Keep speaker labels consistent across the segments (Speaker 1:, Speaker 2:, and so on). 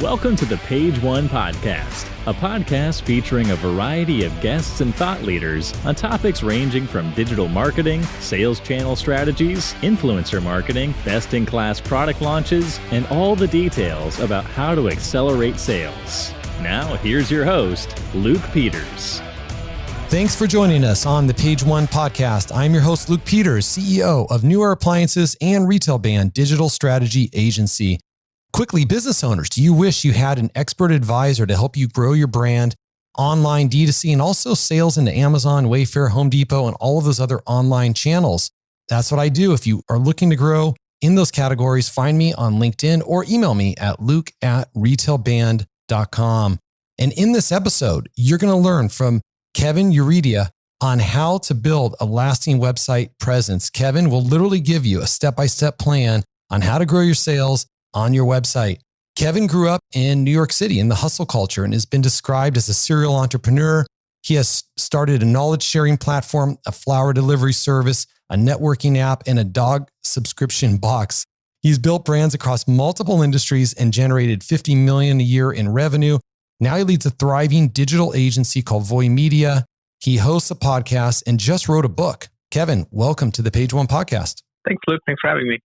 Speaker 1: Welcome to the Page One Podcast, a podcast featuring a variety of guests and thought leaders on topics ranging from digital marketing, sales channel strategies, influencer marketing, best-in-class product launches, and all the details about how to accelerate sales. Now, here's your host, Luke Peters.
Speaker 2: Thanks for joining us on the Page One Podcast. I'm your host, Luke Peters, CEO of Newer Appliances and Retail Band Digital Strategy Agency. Quickly, business owners, do you wish you had an expert advisor to help you grow your brand online, D2C, and also sales into Amazon, Wayfair, Home Depot, and all of those other online channels? That's what I do. If you are looking to grow in those categories, find me on LinkedIn or email me at luke@retailband.com. And in this episode, you're going to learn from Kevin Urrutia on how to build a lasting website presence. Kevin will literally give you a step-by-step plan on how to grow your sales on your website. Kevin grew up in New York City in the hustle culture and has been described as a serial entrepreneur. He has started a knowledge sharing platform, a flower delivery service, a networking app, and a dog subscription box. He's built brands across multiple industries and generated $50 million a year in revenue. Now he leads a thriving digital agency called Voy Media. He hosts a podcast and just wrote a book. Kevin, welcome to the Page One Podcast.
Speaker 3: Thanks, Luke. Thanks for having me.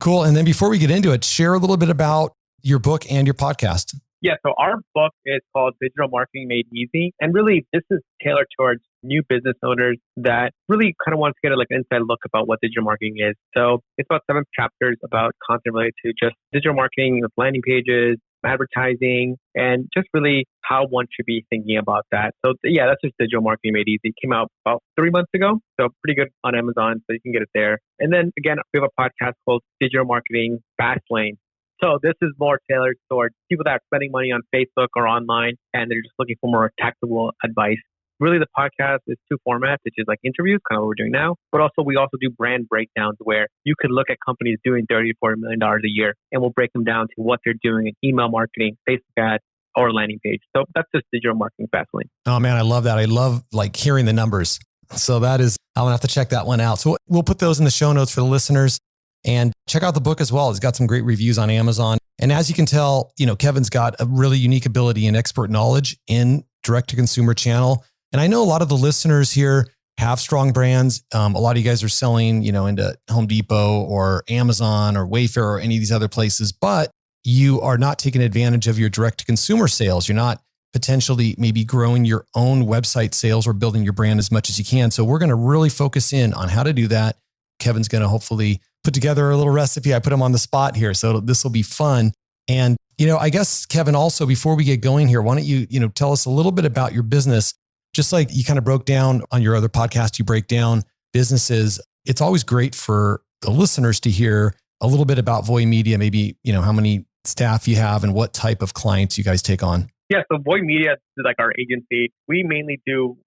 Speaker 2: Cool. And then before we get into it, share a little bit about your book and your podcast.
Speaker 3: Yeah, so our book is called Digital Marketing Made Easy. And really, this is tailored towards new business owners that really kind of want to get an inside look about what digital marketing is. So it's about 7 chapters about content related to just digital marketing, landing pages, advertising, and just really how one should be thinking about that. So yeah, that's just Digital Marketing Made Easy. It came out about 3 months ago, so pretty good on Amazon, so you can get it there. And then again, we have a podcast called Digital Marketing Fast Lane. So this is more tailored towards people that are spending money on Facebook or online, and they're just looking for more tactical advice. Really, the podcast is 2 formats, which is like interviews, kind of what we're doing now, but also we also do brand breakdowns where you could look at companies doing $30 to $40 million a year, and we'll break them down to what they're doing in email marketing, Facebook ads, or landing page. So that's just Digital Marketing Fast Lane.
Speaker 2: Oh man, I love that. I love hearing the numbers. So that is, I'm gonna have to check that one out. So we'll put those in the show notes for the listeners, and check out the book as well. It's got some great reviews on Amazon. And as you can tell, Kevin's got a really unique ability and expert knowledge in direct to consumer channel. And I know a lot of the listeners here have strong brands. A lot of you guys are selling, into Home Depot or Amazon or Wayfair or any of these other places, but you are not taking advantage of your direct to consumer sales. You're not potentially maybe growing your own website sales or building your brand as much as you can. So we're going to really focus in on how to do that. Kevin's going to hopefully put together a little recipe. I put him on the spot here, so this will be fun. And, I guess, Kevin, also before we get going here, why don't you, tell us a little bit about your business? Just like you kind of broke down on your other podcast, you break down businesses. It's always great for the listeners to hear a little bit about Voy Media, maybe, how many staff you have and what type of clients you guys take on.
Speaker 3: Yeah, so Voy Media is like our agency. We mainly do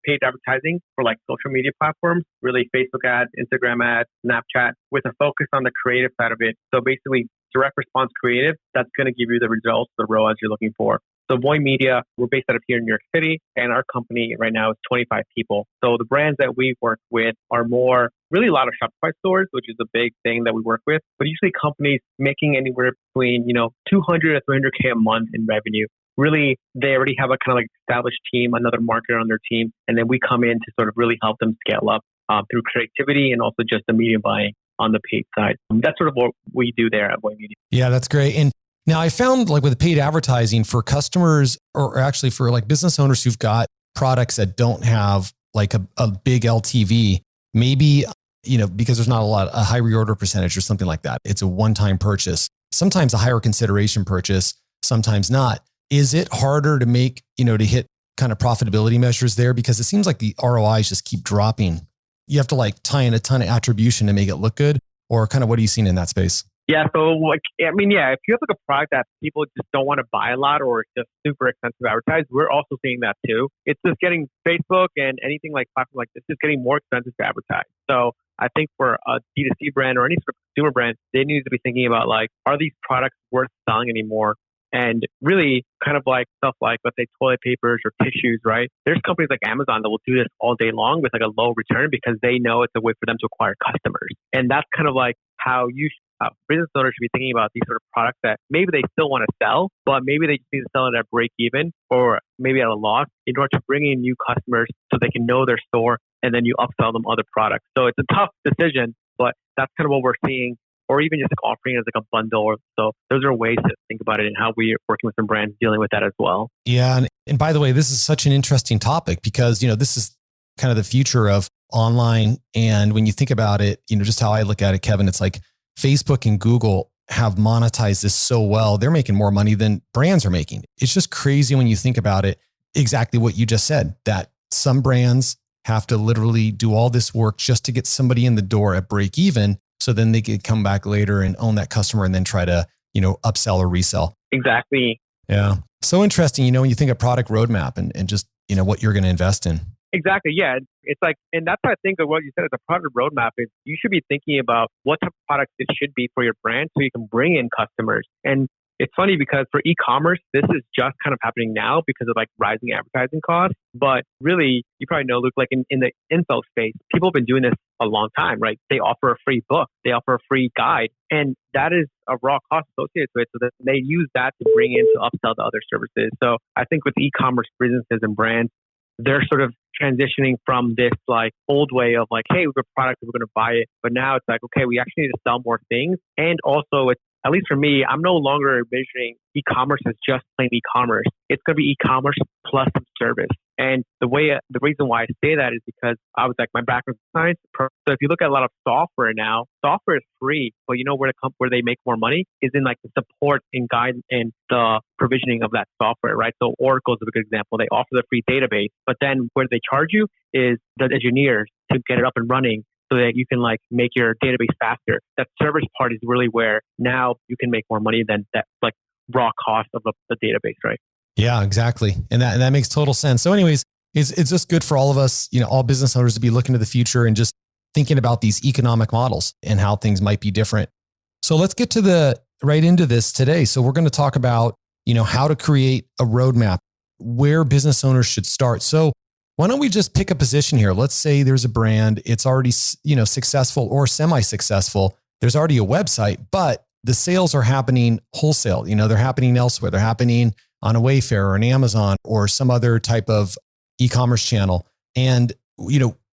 Speaker 3: paid advertising for like social media platforms, really Facebook ads, Instagram ads, Snapchat, with a focus on the creative side of it. So basically direct response creative, that's going to give you the results, the ROAS you're looking for. So Voy Media, we're based out of here in New York City, and our company right now is 25 people. So the brands that we work with are more, really a lot of Shopify stores, which is a big thing that we work with, but usually companies making anywhere between, 200 to 300K a month in revenue. Really, they already have a kind of like established team, another marketer on their team, and then we come in to sort of really help them scale up through creativity and also just the media buying on the paid side. That's sort of what we do there at Voy Media.
Speaker 2: Yeah, that's great. And now I found like with paid advertising for customers or actually for like business owners who've got products that don't have like a big LTV, maybe, because there's not a high reorder percentage or something like that. It's a one-time purchase, sometimes a higher consideration purchase, sometimes not. Is it harder to make, to hit kind of profitability measures there? Because it seems like the ROIs just keep dropping. You have to like tie in a ton of attribution to make it look good, or kind of what are you seeing in that space?
Speaker 3: Yeah, so if you have like a product that people just don't want to buy a lot or it's just super expensive to advertise, we're also seeing that too. It's just getting Facebook and anything like platform like this is getting more expensive to advertise. So I think for a D2C brand or any sort of consumer brand, they need to be thinking about like, are these products worth selling anymore? And really kind of like stuff like, let's say toilet papers or tissues, right? There's companies like Amazon that will do this all day long with like a low return because they know it's a way for them to acquire customers. And that's kind of like how you business owners should be thinking about these sort of products that maybe they still want to sell, but maybe they just need to sell it at break even or maybe at a loss in order to bring in new customers so they can know their store and then you upsell them other products. So it's a tough decision, but that's kind of what we're seeing, or even just like offering it as like a bundle. So those are ways to think about it and how we're working with some brands dealing with that as well.
Speaker 2: Yeah. And by the way, this is such an interesting topic because, this is kind of the future of online. And when you think about it, just how I look at it, Kevin, it's like Facebook and Google have monetized this so well. They're making more money than brands are making. It's just crazy when you think about it, exactly what you just said, that some brands have to literally do all this work just to get somebody in the door at break even. So then they can come back later and own that customer and then try to, upsell or resell.
Speaker 3: Exactly.
Speaker 2: Yeah. So interesting, when you think of product roadmap and just, what you're going to invest in.
Speaker 3: Exactly. Yeah. It's like, and that's why I think of what you said as a product roadmap is you should be thinking about what type of product it should be for your brand so you can bring in customers. And it's funny because for e-commerce, this is just kind of happening now because of like rising advertising costs. But really, you probably know, Luke, like in the info space, people have been doing this a long time, right? They offer a free book, they offer a free guide, and that is a raw cost associated to it. So that they use that to bring in to upsell to other services. So I think with e-commerce businesses and brands, they're sort of transitioning from this like old way of like, hey, we've got a product, we're going to buy it. But now it's like, okay, we actually need to sell more things. And also, it's, at least for me, I'm no longer envisioning e-commerce as just plain e-commerce. It's going to be e-commerce plus some service. And the reason why I say that is because I was like, my background is science. So if you look at a lot of software now, software is free, but you know where they make more money is in like the support and guide and the provisioning of that software, right? So Oracle is a good example. They offer the free database, but then where they charge you is the engineers to get it up and running so that you can like make your database faster. That service part is really where now you can make more money than that like raw cost of the database, right?
Speaker 2: Yeah, exactly. And that makes total sense. So anyways, it's just good for all of us, all business owners to be looking to the future and just thinking about these economic models and how things might be different. So let's get to right into this today. So we're going to talk about, how to create a roadmap, where business owners should start. So why don't we just pick a position here? Let's say there's a brand, it's already, successful or semi-successful. There's already a website, but the sales are happening wholesale. They're happening elsewhere. They're happening on a Wayfair or an Amazon or some other type of e-commerce channel. And,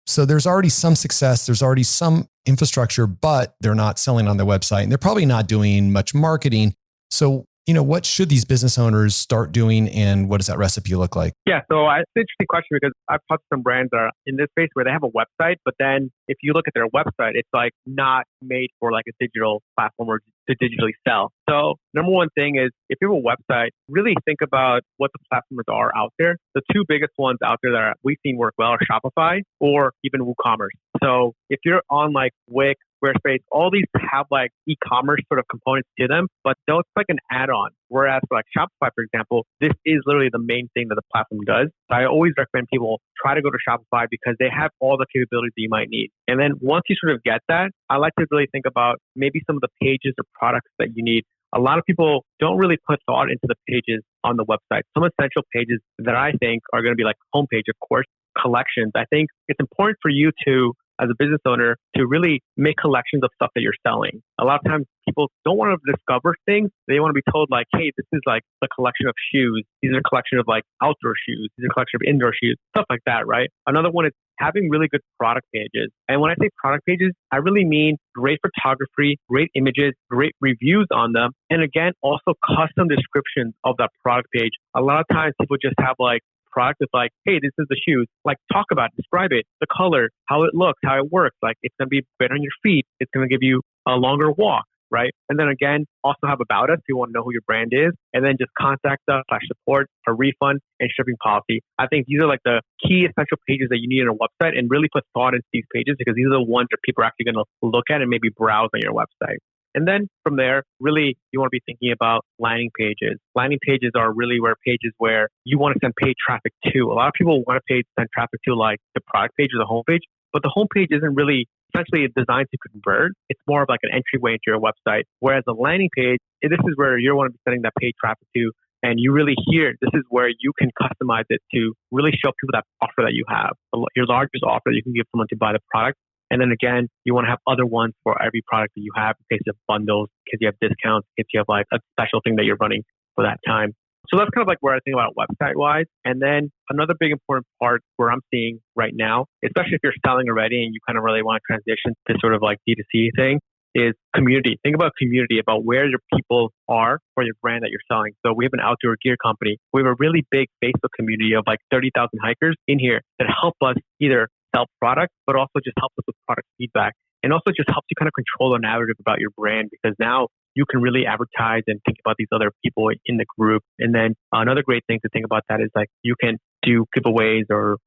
Speaker 2: so there's already some success. There's already some infrastructure, but they're not selling on their website and they're probably not doing much marketing. So, what should these business owners start doing and what does that recipe look like?
Speaker 3: Yeah, so it's an interesting question because I've talked to some brands that are in this space where they have a website, but then if you look at their website, it's like not made for like a digital platform or to digitally sell. So number one thing is if you have a website, really think about what the platforms are out there. The two biggest ones out there that we've seen work well are Shopify or even WooCommerce. So if you're on like Wix, Squarespace, all these have like e-commerce sort of components to them, but it's like an add-on. Whereas for like Shopify, for example, this is literally the main thing that the platform does. So I always recommend people try to go to Shopify because they have all the capabilities that you might need. And then once you sort of get that, I like to really think about maybe some of the pages or products that you need. A lot of people don't really put thought into the pages on the website. Some essential pages that I think are going to be like homepage, of course, collections. I think it's important for you to, as a business owner, to really make collections of stuff that you're selling. A lot of times people don't want to discover things. They want to be told like, hey, this is like the collection of shoes. These are a collection of like outdoor shoes. These are a collection of indoor shoes, stuff like that, right? Another one is having really good product pages. And when I say product pages, I really mean great photography, great images, great reviews on them. And again, also custom descriptions of that product page. A lot of times people just have like product is like, hey, this is the shoes. Like, talk about it, describe it, the color, how it looks, how it works. Like, it's going to be better on your feet. It's going to give you a longer walk, right? And then again, also have about us if you want to know who your brand is. And then just contact us, /support, a refund, and shipping policy. I think these are like the key essential pages that you need on a website, and really put thought into these pages because these are the ones that people are actually going to look at and maybe browse on your website. And then from there, really, you want to be thinking about landing pages. Landing pages are really pages where you want to send paid traffic to. A lot of people want to send traffic to like the product page or the homepage, but the homepage isn't really essentially designed to convert. It's more of like an entryway into your website. Whereas a landing page, this is where you want to be sending that paid traffic to. And you really this is where you can customize it to really show people that offer that you have, your largest offer that you can give someone to buy the product. And then again, you want to have other ones for every product that you have in case you have bundles, in case you have discounts, in case you have like a special thing that you're running for that time. So that's kind of like where I think about website wise. And then another big important part where I'm seeing right now, especially if you're selling already and you kind of really want to transition to sort of like D2C thing, is community. Think about community, about where your people are for your brand that you're selling. So we have an outdoor gear company. We have a really big Facebook community of like 30,000 hikers in here that help us either sell products, but also just help us with product feedback. And also just helps you kind of control the narrative about your brand, because now you can really advertise and think about these other people in the group. And then another great thing to think about that is like you can do giveaways or,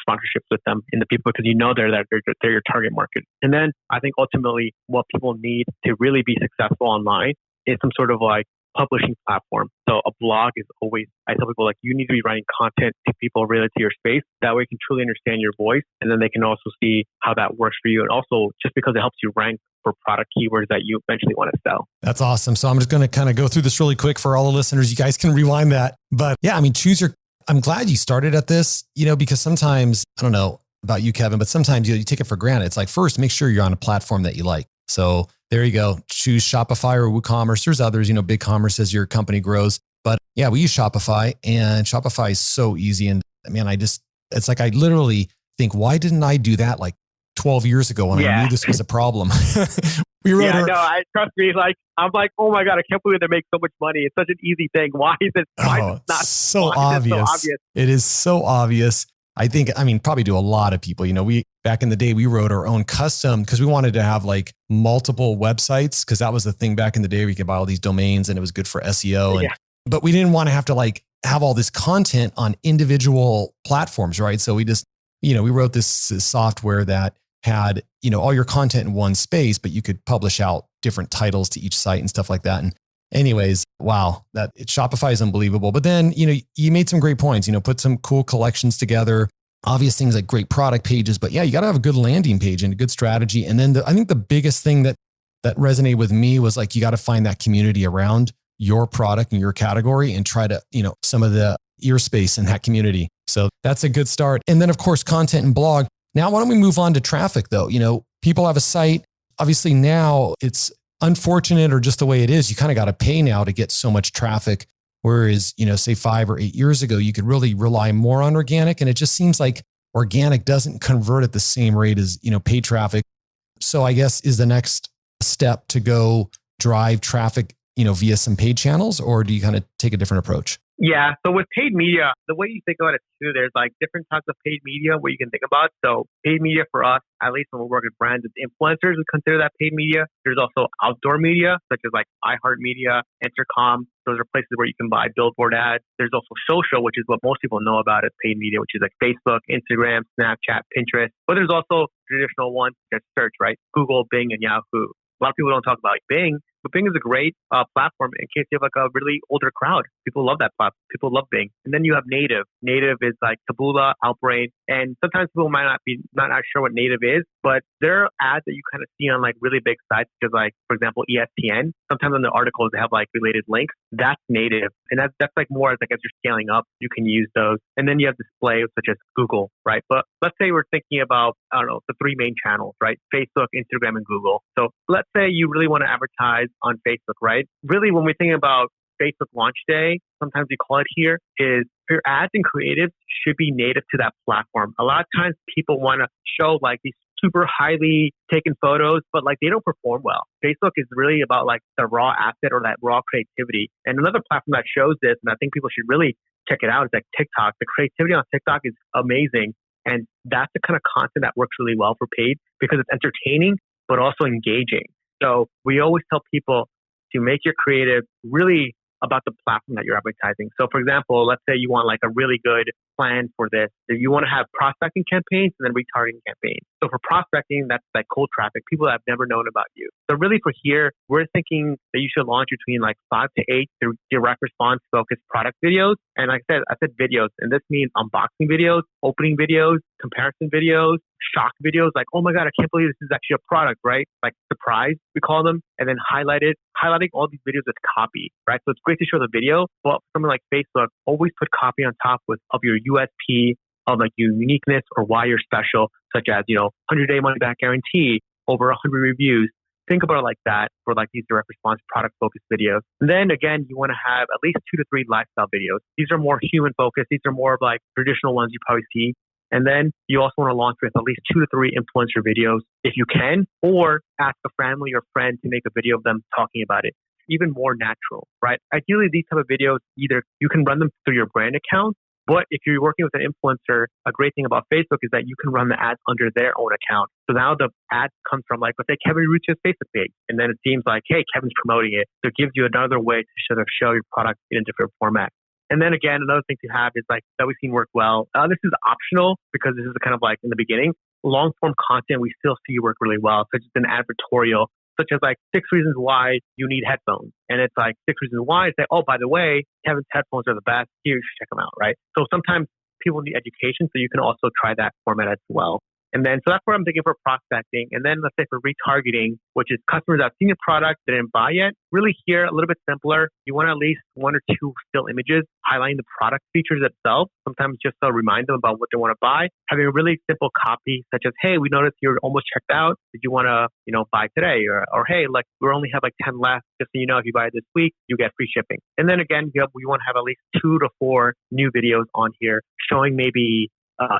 Speaker 3: sponsorships with them in the people, because they're your target market. And then I think ultimately what people need to really be successful online is some sort of like publishing platform. So a blog is always, I tell people like you need to be writing content to people related to your space. That way you can truly understand your voice, and then they can also see how that works for you. And also just because it helps you rank for product keywords that you eventually want to sell.
Speaker 2: That's awesome. So I'm just going to kind of go through this really quick for all the listeners. You guys can rewind that. But yeah, I mean, I'm glad you started at this, because sometimes, I don't know about you, Kevin, but sometimes you take it for granted. It's like, first, make sure you're on a platform that you like. So there you go. Choose Shopify or WooCommerce. There's others, BigCommerce as your company grows. But yeah, we use Shopify, and Shopify is so easy. And man, it's like, I literally think, why didn't I do that like 12 years ago when I knew this was a problem?
Speaker 3: Trust me. Like, I'm like, oh my God, I can't believe they make so much money. It's such an easy thing. Why is it not
Speaker 2: so obvious? It is so obvious. I think, probably to a lot of people, back in the day, we wrote our own custom because we wanted to have like multiple websites, because that was the thing back in the day where you could buy all these domains and it was good for SEO. But we didn't want to have to like have all this content on individual platforms, right? So we just, we wrote this software that had, all your content in one space, but you could publish out different titles to each site and stuff like that. And anyways, wow, Shopify is unbelievable. But then, you made some great points, put some cool collections together, obvious things like great product pages, but yeah, you got to have a good landing page and a good strategy. And then I think the biggest thing that resonated with me was like, you got to find that community around your product and your category and try to, some of the ear space in that community. So that's a good start. And then of course, content and blog. Now, why don't we move on to traffic though? People have a site. Obviously now it's unfortunate, or just the way it is, you kind of got to pay now to get so much traffic. Whereas, say 5 or 8 years ago, you could really rely more on organic. And it just seems like organic doesn't convert at the same rate as, paid traffic. So I guess is the next step to go drive traffic, via some paid channels, or do you kind of take a different approach?
Speaker 3: Yeah. So with paid media, the way you think about it too, there's like different types of paid media where you can think about. So paid media for us, at least when we work with brands, it's influencers. We consider that paid media. There's also outdoor media, such as like iHeartMedia, Intercom. Those are places where you can buy billboard ads. There's also social, which is what most people know about as paid media, which is like Facebook, Instagram, Snapchat, Pinterest. But there's also traditional ones, like search, right? Google, Bing, and Yahoo. A lot of people don't talk about Bing, but Bing is a great platform in case you have like a really older crowd. People love that platform. People love Bing. And then you have Native. Native is like Taboola, Outbrain. And sometimes people might not sure what Native is, but there are ads that you kind of see on like really big sites, because like, for example, ESPN, sometimes in the articles they have like related links. That's Native. And that's like more as you're scaling up, you can use those. And then you have display such as Google, right? But let's say we're thinking about, the 3 main channels, right? Facebook, Instagram, and Google. So let's say you really want to advertise on Facebook, right? Really, when we're thinking about Facebook launch day, sometimes we call it here, is your ads and creatives should be native to that platform. A lot of times people want to show like these super highly taken photos, but like they don't perform well. Facebook is really about like the raw asset or that raw creativity. And another platform that shows this, and I think people should really check it out, is like TikTok. The creativity on TikTok is amazing. And that's the kind of content that works really well for paid, because it's entertaining, but also engaging. So we always tell people to make your creative really about the platform that you're advertising. So for example, let's say you want like a really good plan for this. If you want to have prospecting campaigns and then retargeting campaigns. So for prospecting, that's like cold traffic, people that have never known about you. So really for here, we're thinking that you should launch between like 5 to 8 direct response focused product videos. And like I said videos, and this means unboxing videos, opening videos, comparison videos, shock videos, like, oh my God, I can't believe this is actually a product, right? Like surprise, we call them, and then highlighting all these videos with copy, right? So it's great to show the video, but something like Facebook, always put copy on top of your USP, of like your uniqueness or why you're special, such as, 100-day money back guarantee, over 100 reviews. Think about it like that for like these direct response product focused videos. And then again, you want to have at least 2 to 3 lifestyle videos. These are more human focused. These are more of like traditional ones you probably see. And then you also want to launch with at least 2 to 3 influencer videos if you can, or ask a family or friend to make a video of them talking about it. Even more natural, right? Ideally, these type of videos, either you can run them through your brand account, but if you're working with an influencer, a great thing about Facebook is that you can run the ads under their own account. So now the ad comes from like, let's say Kevin Urrutia's Facebook page. And then it seems like, hey, Kevin's promoting it. So it gives you another way to sort of show your product in a different format. And then again, another thing to have is like that we've seen work well. This is optional because this is kind of like in the beginning. Long form content we still see work really well, such as an advertorial, such as like 6 reasons why you need headphones. And it's like 6 reasons why. It's like, oh, by the way, Kevin's headphones are the best. Here, you should check them out, right? So sometimes people need education, so you can also try that format as well. And then, so that's what I'm thinking for prospecting. And then let's say for retargeting, which is customers that have seen your product, they didn't buy yet. Really here, a little bit simpler. You want at least 1 or 2 still images highlighting the product features itself. Sometimes just to remind them about what they want to buy. Having a really simple copy, such as, hey, we noticed you're almost checked out. Did you want to, buy today? Or hey, like we only have like 10 left. Just so you know, if you buy it this week, you get free shipping. And then again, we want to have at least 2 to 4 new videos on here showing maybe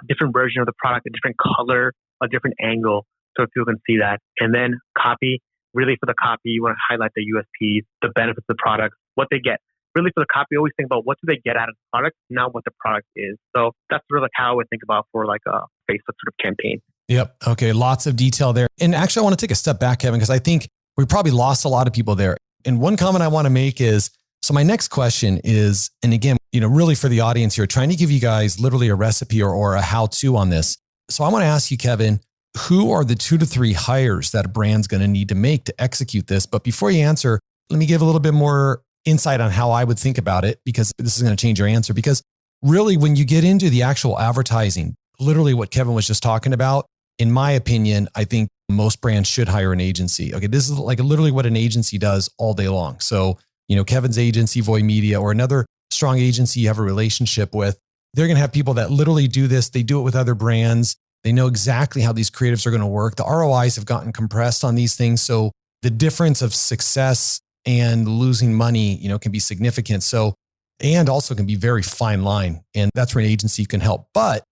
Speaker 3: different version of the product, a different color, a different angle, so people can see that. And then copy, really for the copy, you want to highlight the USPs, the benefits of the product, what they get. Really for the copy, always think about what do they get out of the product, not what the product is. So that's really like how I would think about for like a Facebook sort of campaign.
Speaker 2: Yep. Okay. Lots of detail there. And actually, I want to take a step back, Kevin, because I think we probably lost a lot of people there. And one comment I want to make is, so my next question is, and again, really for the audience here, trying to give you guys literally a recipe or a how-to on this. So I want to ask you, Kevin, who are the 2 to 3 hires that a brand's going to need to make to execute this? But before you answer, let me give a little bit more insight on how I would think about it, because this is going to change your answer. Because really, when you get into the actual advertising, literally what Kevin was just talking about, in my opinion, I think most brands should hire an agency. Okay, this is like literally what an agency does all day long. So, Kevin's agency, Voy Media, or another strong agency you have a relationship with, they're going to have people that literally do this. They do it with other brands. They know exactly how these creatives are going to work. The ROIs have gotten compressed on these things. So the difference of success and losing money, can be significant. So, and also can be very fine line. And that's where an agency can help. But,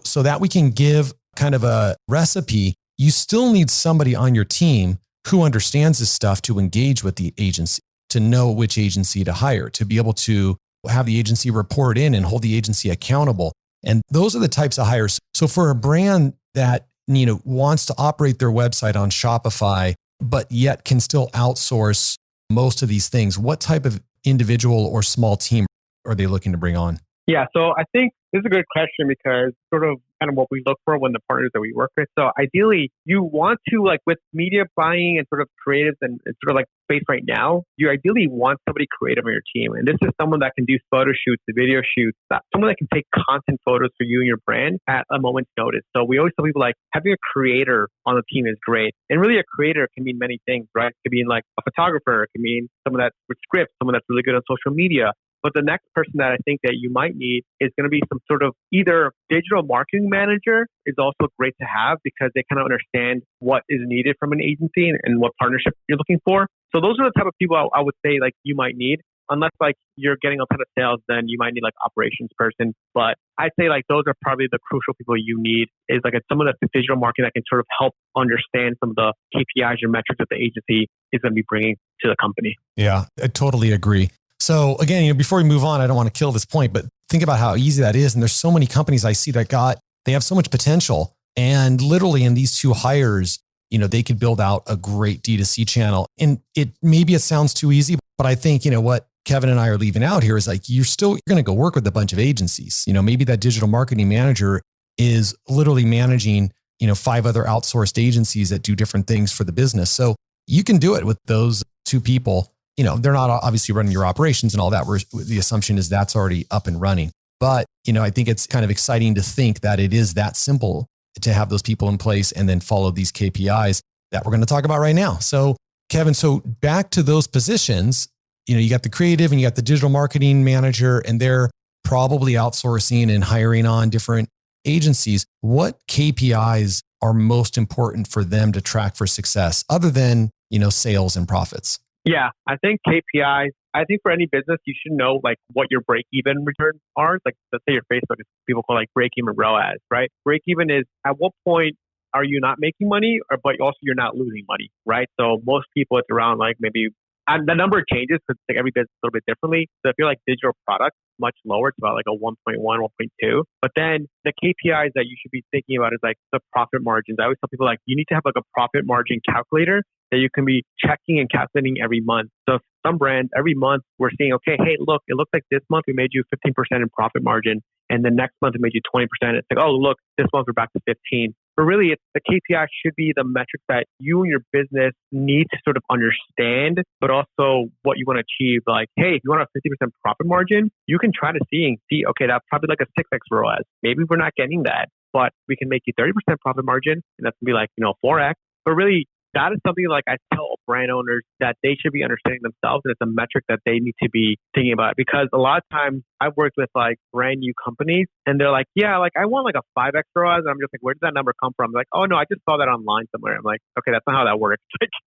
Speaker 2: so that we can give kind of a recipe, you still need somebody on your team who understands this stuff to engage with the agency, to know which agency to hire, to be able to have the agency report in and hold the agency accountable. And those are the types of hires. So for a brand that, wants to operate their website on Shopify, but yet can still outsource most of these things, what type of individual or small team are they looking to bring on?
Speaker 3: Yeah, so I think this is a good question because sort of kind of what we look for when the partners that we work with. So ideally, you want to, like with media buying and sort of creatives and sort of like space right now, you ideally want somebody creative on your team. And this is someone that can do photo shoots, the video shoots, someone that can take content photos for you and your brand at a moment's notice. So we always tell people like having a creator on the team is great. And really a creator can mean many things, right? It could mean like a photographer, it can mean someone that's with scripts, someone that's really good on social media. But the next person that I think that you might need is going to be some sort of either digital marketing manager is also great to have because they kind of understand what is needed from an agency and what partnership you're looking for. So those are the type of people I would say like you might need. Unless like you're getting a ton of sales, then you might need like operations person. But I'd say like those are probably the crucial people you need is like someone that's digital marketing that can sort of help understand some of the KPIs or metrics that the agency is going to be bringing to the company.
Speaker 2: Yeah, I totally agree. So again, before we move on, I don't want to kill this point, but think about how easy that is. And there's so many companies I see that they have so much potential. And literally in these 2 hires, they could build out a great D2C channel. And maybe it sounds too easy, but I think, what Kevin and I are leaving out here is like, you're going to go work with a bunch of agencies. Maybe that digital marketing manager is literally managing, 5 other outsourced agencies that do different things for the business. So you can do it with those 2 people. They're not obviously running your operations and all that, where the assumption is that's already up and running. But, I think it's kind of exciting to think that it is that simple to have those people in place and then follow these KPIs that we're going to talk about right now. So Kevin, back to those positions, you got the creative and you got the digital marketing manager, and they're probably outsourcing and hiring on different agencies, what KPIs are most important for them to track for success other than, sales and profits?
Speaker 3: Yeah, I think KPIs, I think for any business, you should know like what your break-even returns are. Like let's say your Facebook is people call like break-even ROAS, right? Break-even is at what point are you not making money, but also you're not losing money, right? So most people it's around like maybe, and the number changes because like every business is a little bit differently. So if you're like digital products, much lower, it's about like a 1.1, 1.2. But then the KPIs that you should be thinking about is like the profit margins. I always tell people like you need to have like a profit margin calculator that you can be checking and calculating every month. So some brands, every month we're seeing, okay, hey, look, it looks like this month we made you 15% in profit margin. And the next month we made you 20%. It's like, oh, look, this month we're back to 15. But really, the KPI should be the metric that you and your business need to sort of understand, but also what you want to achieve. Like, hey, if you want a 50% profit margin, you can try to see, okay, that's probably like a 6x ROAS. Maybe we're not getting that, but we can make you 30% profit margin, and that's going to be like, 4x. But really, that is something like I tell brand owners that they should be understanding themselves, and it's a metric that they need to be thinking about. Because a lot of times I've worked with like brand new companies and they're like, yeah, like I want like a 5x ROAS. And I'm just like, where did that number come from? They're like, oh no, I just saw that online somewhere. I'm like, okay, that's not how that works.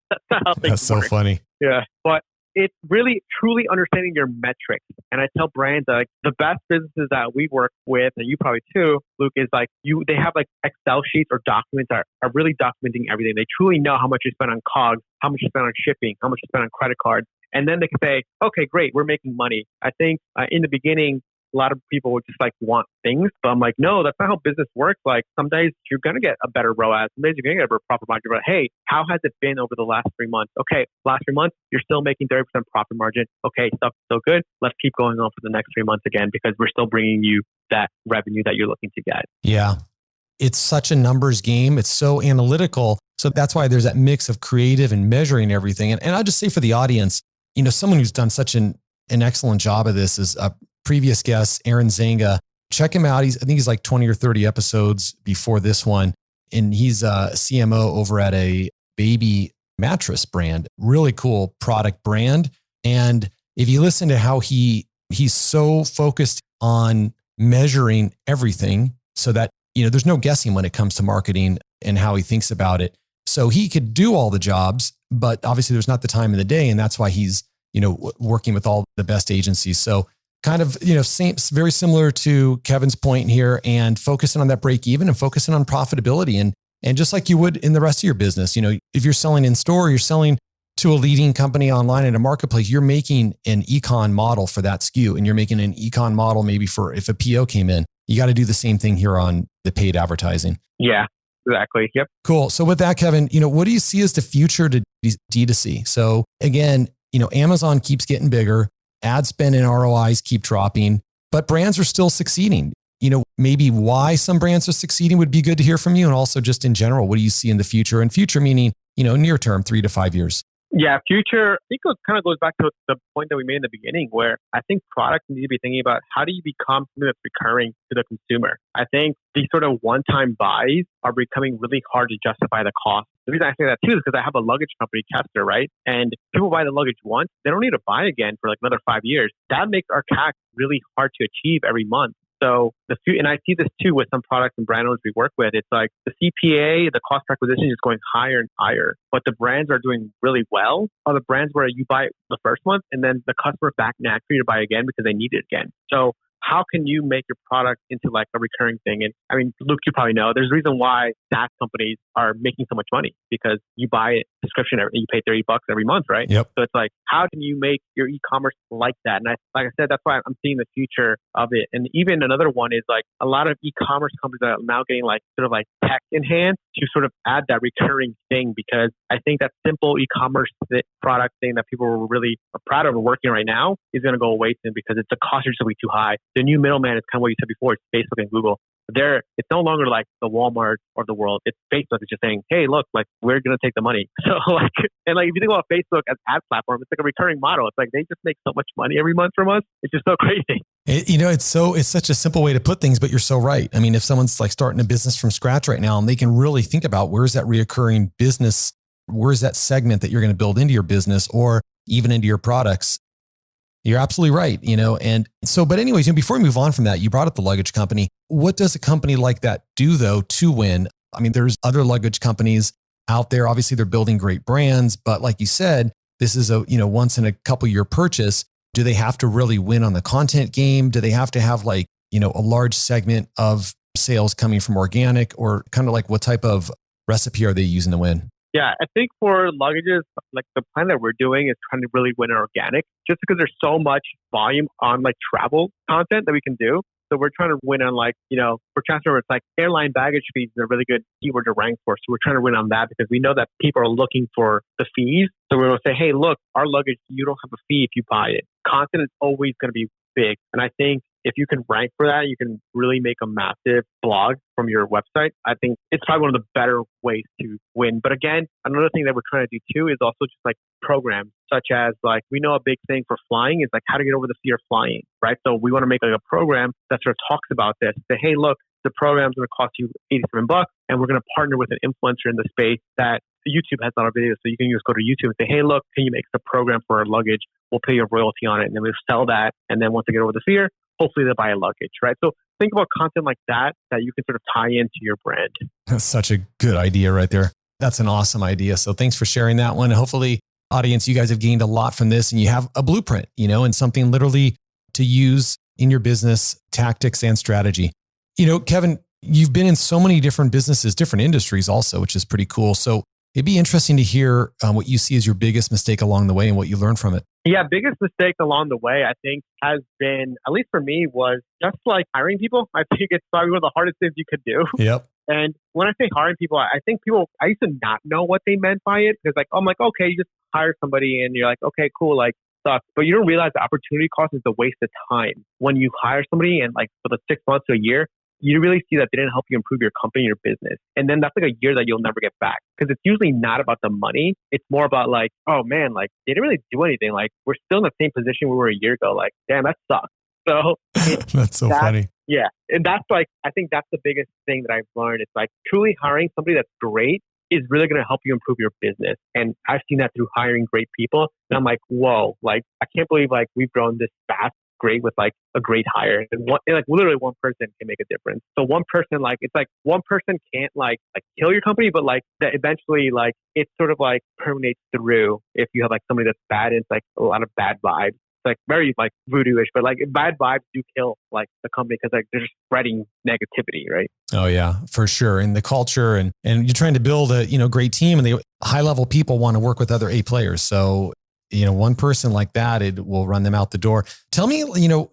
Speaker 3: That's not how things
Speaker 2: That's so
Speaker 3: work.
Speaker 2: funny.
Speaker 3: Yeah. But it's really truly understanding your metrics. And I tell brands that like the best businesses that we work with, and you probably too, Luke, is like they have like Excel sheets or documents that are really documenting everything. They truly know how much you spend on COGS, how much you spend on shipping, how much you spend on credit cards. And then they can say, okay, great, we're making money. I think in the beginning, a lot of people would just like want things. But I'm like, no, that's not how business works. Like some days you're going to get a better ROAS. Some days you're going to get a better profit margin. But hey, how has it been over the last 3 months? Okay, last 3 months, you're still making 30% profit margin. Okay, stuff's still good. Let's keep going on for the next 3 months again because we're still bringing you that revenue that you're looking to get.
Speaker 2: Yeah. It's such a numbers game. It's so analytical. So that's why there's that mix of creative and measuring everything. And I'll just say for the audience, someone who's done such an excellent job of this is a previous guest, Aaron Zanga. Check him out. I think he's like 20 or 30 episodes before this one. And he's a CMO over at a baby mattress brand, really cool product brand. And if you listen to how he's so focused on measuring everything so that, there's no guessing when it comes to marketing and how he thinks about it. So he could do all the jobs, but obviously there's not the time in the day. And that's why he's, working with all the best agencies. So kind of, very similar to Kevin's point here and focusing on that break even and focusing on profitability. And just like you would in the rest of your business, if you're selling in store, you're selling to a leading company online in a marketplace, you're making an econ model for that SKU and you're making an econ model maybe for if a PO came in. You got to do the same thing here on the paid advertising.
Speaker 3: Yeah, exactly. Yep.
Speaker 2: Cool. So with that, Kevin, what do you see as the future to D2C? So again, Amazon keeps getting bigger, ad spend and ROIs keep dropping, but brands are still succeeding. Maybe why some brands are succeeding would be good to hear from you. And also just in general, what do you see in the future? And future meaning, near term, 3 to 5 years.
Speaker 3: Yeah, future, I think it kind of goes back to the point that we made in the beginning where I think products need to be thinking about how do you become something that's recurring to the consumer. I think these sort of one-time buys are becoming really hard to justify the cost. The reason I say that too is because I have a luggage company, Kester, right? And people buy the luggage once, they don't need to buy again for like another 5 years. That makes our CAC really hard to achieve every month. So and I see this too with some products and brand owners we work with. It's like the CPA, the cost per acquisition is going higher and higher, but the brands are doing really well are the brands where you buy it the first month and then the customer back naturally to buy again because they need it again. So how can you make your product into like a recurring thing? And I mean, Luke, you probably know there's a reason why SaaS companies are making so much money because you buy a subscription and you pay $30 every month, right?
Speaker 2: Yep.
Speaker 3: So it's like, how can you make your e-commerce like that? And like I said, that's why I'm seeing the future of it. And even another one is like a lot of e-commerce companies are now getting like sort of like tech enhanced to sort of add that recurring thing because I think that simple e-commerce product thing that people are really proud of and working right now is going to go away soon because the cost is going to be too high. The new middleman is kind of what you said before. It's Facebook and Google. It's no longer like the Walmart of the world. It's Facebook is just saying, hey, look, like we're going to take the money. So like, and like if you think about Facebook as ad platform, it's like a recurring model. It's like they just make so much money every month from us. It's just so crazy.
Speaker 2: It's such a simple way to put things, but you're so right. I mean, if someone's like starting a business from scratch right now and they can really think about where's that reoccurring business, where's that segment that you're going to build into your business or even into your products. You're absolutely right. And so, but anyways, before we move on from that, you brought up the luggage company. What does a company like that do though to win? I mean, there's other luggage companies out there. Obviously they're building great brands, but like you said, this is a, once in a couple year purchase. Do they have to really win on the content game? Do they have to have like, a large segment of sales coming from organic, or kind of like what type of recipe are they using to win?
Speaker 3: Yeah, I think for luggages, like the plan that we're doing is trying to really win organic, just because there's so much volume on like travel content that we can do. So we're trying to win on like, for transfer, it's like airline baggage fees is a really good keyword to rank for. So we're trying to win on that because we know that people are looking for the fees. So we're going to say, hey, look, our luggage, you don't have a fee if you buy it. Content is always going to be big. And I think if you can rank for that, you can really make a massive blog from your website. I think it's probably one of the better ways to win. But again, another thing that we're trying to do too is also just like programs, such as like, we know a big thing for flying is like how to get over the fear of flying, right? So we want to make like a program that sort of talks about this. Say, hey, look, the program's going to cost you $87, and we're going to partner with an influencer in the space that YouTube has a lot of videos. So you can just go to YouTube and say, hey, look, can you make the program for our luggage? We'll pay you a royalty on it. And then we'll sell that. And then once they get over the fear, hopefully they'll buy a luggage, right? So think about content like that you can sort of tie into your brand.
Speaker 2: That's such a good idea right there. That's an awesome idea. So thanks for sharing that one. Hopefully, audience, you guys have gained a lot from this and you have a blueprint, and something literally to use in your business tactics and strategy. Kevin, you've been in so many different businesses, different industries also, which is pretty cool. So it'd be interesting to hear what you see as your biggest mistake along the way and what you learned from it.
Speaker 3: Yeah, biggest mistake along the way, I think, has been, at least for me, was just like hiring people. I think it's probably one of the hardest things you could do.
Speaker 2: Yep.
Speaker 3: And when I say hiring people, I think I used to not know what they meant by it. Because like, I'm like, okay, you just hire somebody and you're like, okay, cool, like, sucks. But you don't realize the opportunity cost is the waste of time. When you hire somebody and like for the 6 months to a year, you really see that they didn't help you improve your company, your business. And then that's like a year that you'll never get back. Because it's usually not about the money. It's more about like, oh man, like they didn't really do anything. Like we're still in the same position we were a year ago. Like, damn, that sucks. So
Speaker 2: that's so funny.
Speaker 3: Yeah. And that's like, I think that's the biggest thing that I've learned. It's like truly hiring somebody that's great is really going to help you improve your business. And I've seen that through hiring great people. And I'm like, whoa, like I can't believe like we've grown this fast. Great with like a great hire, and literally one person can make a difference. So one person, like it's like one person can't like kill your company, but like that eventually like it sort of like permeates through. If you have like somebody that's bad, and it's like a lot of bad vibes. It's like very like voodoo-ish, but like bad vibes do kill like the company because like they're just spreading negativity, right?
Speaker 2: Oh yeah, for sure. And the culture and you're trying to build a great team, and the high level people want to work with other A players. So one person like that, it will run them out the door. Tell me,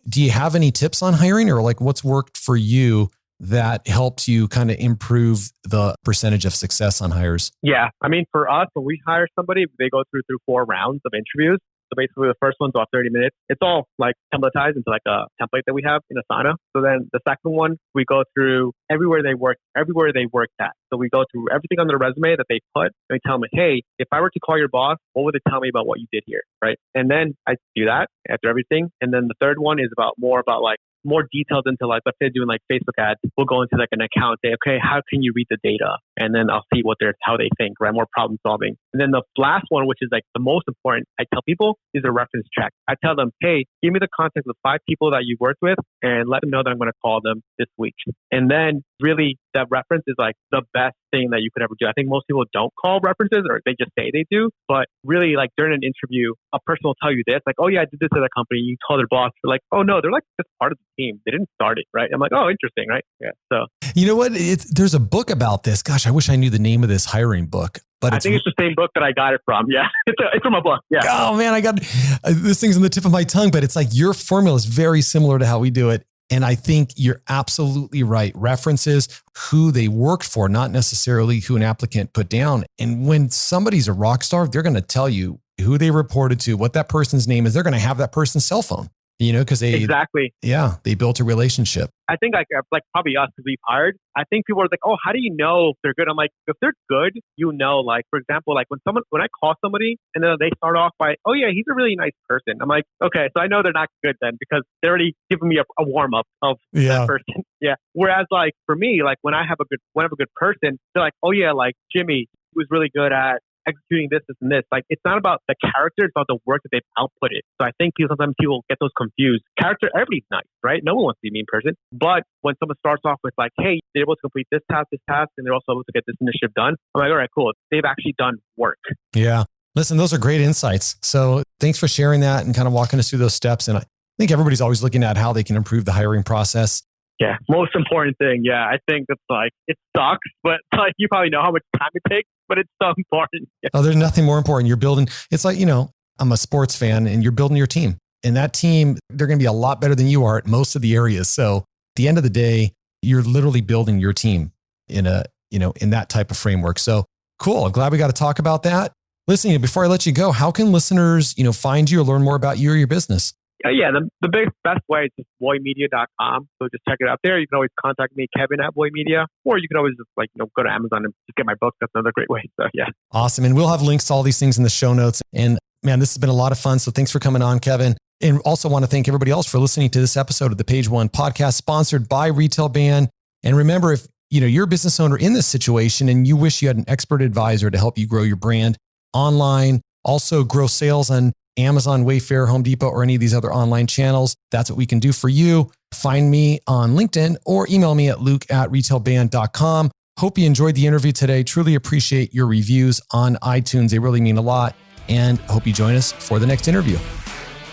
Speaker 2: do you have any tips on hiring, or like what's worked for you that helped you kind of improve the percentage of success on hires?
Speaker 3: Yeah. I mean, for us, when we hire somebody, they go through 4 rounds of interviews. So basically the first one's about 30 minutes. It's all like templatized into like a template that we have in Asana. So then the second one, we go through everywhere they worked at. So we go through everything on their resume that they put, and we tell them, hey, if I were to call your boss, what would they tell me about what you did here? Right. And then I do that after everything. And then the third one is more about more details into like, let's say doing like Facebook ads, we'll go into like an account, say, okay, how can you read the data? And then I'll see how they think, right? More problem solving. And then the last one, which is like the most important, I tell people is a reference check. I tell them, hey, give me the contact of 5 people that you worked with and let them know that I'm going to call them this week. And then really that reference is like the best thing that you could ever do. I think most people don't call references, or they just say they do, but really like during an interview, a person will tell you this, like, oh yeah, I did this at that company. You call their boss. They're like, oh no, they're like just part of the team. They didn't start it, right? I'm like, oh, interesting, right? Yeah. So
Speaker 2: you know what? There's a book about this. Gosh, I wish I knew the name of this hiring book. But
Speaker 3: I think it's the same book that I got it from. Yeah, it's from a book. Yeah.
Speaker 2: Oh man, I got this thing's on the tip of my tongue, but it's like your formula is very similar to how we do it. And I think you're absolutely right. References, who they worked for, not necessarily who an applicant put down. And when somebody's a rock star, they're going to tell you who they reported to, what that person's name is. They're going to have that person's cell phone, because they built a relationship.
Speaker 3: I think like probably us, because we've hired, I think people are like, oh, how do you know if they're good? I'm like, if they're good, like, for example, like when I call somebody and then they start off by, oh yeah, he's a really nice person. I'm like, okay, so I know they're not good then, because they're already giving me a warm up of that person. Yeah. Whereas like for me, like when I have a good person, they're like, oh yeah, like Jimmy was really good at executing this and this. Like, it's not about the character, it's about the work that they've outputted. So I think sometimes people get those confused. Character, everybody's nice, right? No one wants to be a mean person. But when someone starts off with like, hey, they're able to complete this task, and they're also able to get this initiative done, I'm like, all right, cool. They've actually done work.
Speaker 2: Yeah. Listen, those are great insights. So thanks for sharing that and kind of walking us through those steps. And I think everybody's always looking at how they can improve the hiring process.
Speaker 3: Yeah, most important thing. Yeah, I think it's like, it sucks, but like you probably know how much time it takes, but it's so important. Yeah.
Speaker 2: Oh, there's nothing more important. You're building, it's like, I'm a sports fan and you're building your team. And that team, they're going to be a lot better than you are at most of the areas. So at the end of the day, you're literally building your team in that type of framework. So cool. I'm glad we got to talk about that. Listen, before I let you go, how can listeners, find you or learn more about you or your business?
Speaker 3: Yeah, the best way is just voymedia.com. So just check it out there. You can always contact me, Kevin at Voy Media, or you can always just go to Amazon and just get my book. That's another great way. So yeah.
Speaker 2: Awesome. And we'll have links to all these things in the show notes. And man, this has been a lot of fun. So thanks for coming on, Kevin. And also want to thank everybody else for listening to this episode of the Page One podcast sponsored by Retail Band. And remember, if you're a business owner in this situation and you wish you had an expert advisor to help you grow your brand online, also grow sales on Amazon, Wayfair, Home Depot, or any of these other online channels, that's what we can do for you. Find me on LinkedIn or email me at luke@retailband.com. Hope you enjoyed the interview today. Truly appreciate your reviews on iTunes. They really mean a lot. And hope you join us for the next interview.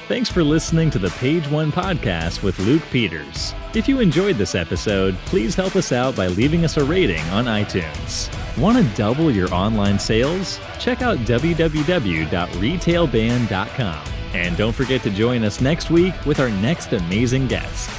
Speaker 1: Thanks for listening to the Page One podcast with Luke Peters. If you enjoyed this episode, please help us out by leaving us a rating on iTunes. Want to double your online sales? Check out www.retailband.com. And don't forget to join us next week with our next amazing guest.